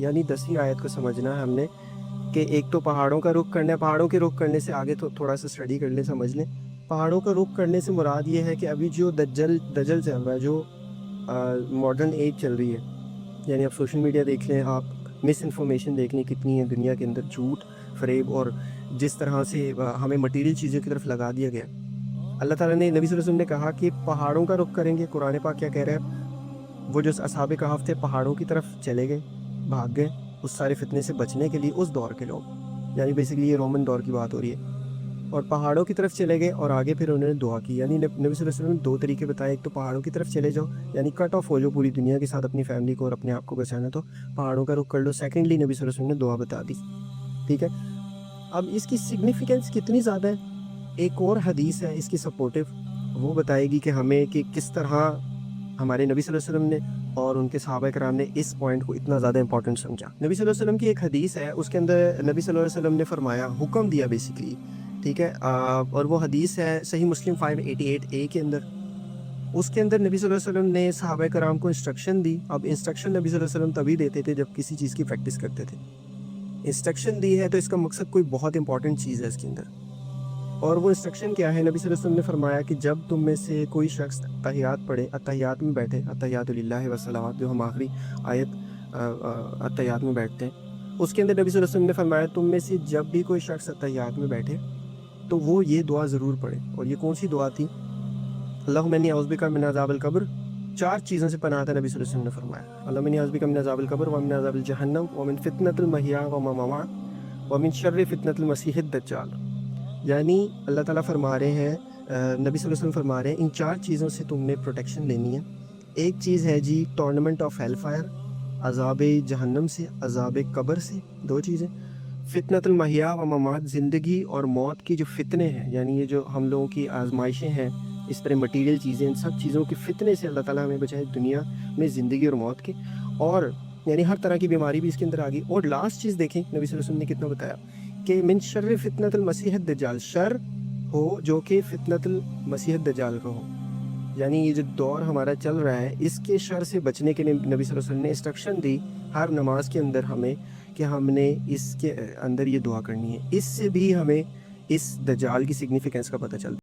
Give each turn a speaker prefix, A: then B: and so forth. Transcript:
A: یعنی 10ویں آیت کو سمجھنا ہے ہم نے کہ ایک تو پہاڑوں کا رخ کرنا ہے. پہاڑوں کے رخ کرنے سے آگے تو تھوڑا سا اسٹڈی کر لیں, سمجھ لیں. پہاڑوں کا رخ کرنے سے مراد یہ ہے کہ ابھی جو دجل چل رہا ہے, جو ماڈرن ایج چل رہی ہے, یعنی آپ سوشل میڈیا دیکھ لیں, آپ مس انفارمیشن دیکھ لیں کتنی ہے دنیا کے اندر, جھوٹ فریب, اور جس طرح سے ہمیں مٹیریل چیزوں کی طرف لگا دیا گیا. اللہ تعالیٰ نے, نبی صلی اللہ علیہ وسلم نے کہا کہ پہاڑوں کا رخ کریں گے. قرآن پاک کیا کہہ رہا ہے؟ وہ جو اصحاب کہف تھے پہاڑوں کی طرف چلے گئے, بھاگ گئے اس سارے فتنے سے بچنے کے لیے, اس دور کے لوگ, یعنی بیسیکلی یہ رومن دور کی بات ہو رہی ہے. اور پہاڑوں کی طرف چلے گئے اور آگے پھر انہوں نے دعا کی. یعنی نبی صلی اللہ علیہ وسلم نے 2 طریقے بتائے. ایک تو پہاڑوں کی طرف چلے جاؤ, یعنی کٹ آف ہو جاؤ پوری دنیا کے ساتھ, اپنی فیملی کو اور اپنے آپ کو بچانا تو پہاڑوں کا رخ کر لو. سیکنڈلی نبی صلی اللہ علیہ وسلم نے دعا بتا دی. ٹھیک ہے, اب اس کی سگنیفیکنس کتنی زیادہ ہے, ایک اور حدیث ہے اس کی سپورٹیو, وہ بتائے گی کہ ہمیں کہ کس طرح ہمارے نبی صلی اللہ علیہ وسلم نے اور ان کے صحابہ کرام نے اس پوائنٹ کو اتنا زیادہ امپورٹنٹ سمجھا. نبی صلی اللہ علیہ وسلم کی ایک حدیث ہے, اس کے اندر نبی صلی اللہ علیہ وسلم نے فرمایا, حکم دیا بیسیکلی. ٹھیک ہے, اور وہ حدیث ہے صحیح مسلم 588A کے اندر. اس کے اندر نبی صلی اللہ علیہ وسلم نے صحابہ کرام کو انسٹرکشن دی. اب انسٹرکشن نبی صلی اللہ علیہ وسلم تبھی دیتے تھے جب کسی چیز کی پریکٹس کرتے تھے. انسٹرکشن دی ہے تو اس کا مقصد کوئی بہت امپورٹنٹ چیز ہے اس کے اندر. اور وہ انسٹرکشن کیا ہے؟ نبی صلی اللہ علیہ وسلم نے فرمایا کہ جب تم میں سے کوئی شخص اتحیات پڑھے, اتحیات میں بیٹھے, اتحیات للہ والصلوات, جو ہم آخری آیت اتحیات میں بیٹھتے ہیں, اس کے اندر نبی صلی اللہ علیہ وسلم نے فرمایا تم میں سے جب بھی کوئی شخص اتحیات میں بیٹھے تو وہ یہ دعا ضرور پڑھے. اور یہ کون سی دعا تھی؟ اللہم انی اعوذ بک من عذاب القبر. 4 چیزوں سے پناہ تھا نبی صلی اللہ علیہ وسلم نے فرمایا, اللہم انی اعوذ بک من عذاب القبر ومن عذاب الجہنم ومن فتنۃ المحیا والممات ومن شر فتنۃ المسیح الدجال. یعنی اللہ تعالیٰ فرما رہے ہیں, نبی صلی اللہ علیہ وسلم فرما رہے ہیں, ان 4 چیزوں سے تم نے پروٹیکشن لینی ہے. ایک چیز ہے جی ٹورنامنٹ آف ہیل فائر, عذاب جہنم سے, عذاب قبر سے. 2 چیزیں, فتنۃ المحیا و ممات, زندگی اور موت کی جو فتنے ہیں, یعنی یہ جو ہم لوگوں کی آزمائشیں ہیں, اس طرح مٹیریل چیزیں, ان سب چیزوں کے فتنے سے اللہ تعالیٰ ہمیں بچائے دنیا میں, زندگی اور موت کے. اور یعنی ہر طرح کی بیماری بھی اس کے اندر آ گئی. اور لاسٹ چیز دیکھیں نبی صلی اللہ علیہ وسلم نے کتنا بتایا کہ من شر فتنۃ المسیح الدجال, شر ہو جو کہ فتنۃ المسیح الدجال کا ہو. یعنی یہ جو دور ہمارا چل رہا ہے اس کے شر سے بچنے کے لیے نبی صلی اللہ علیہ وسلم نے انسٹرکشن دی ہر نماز کے اندر ہمیں کہ ہم نے اس کے اندر یہ دعا کرنی ہے. اس سے بھی ہمیں اس دجال کی سگنیفیکنس کا پتہ چلتا ہے.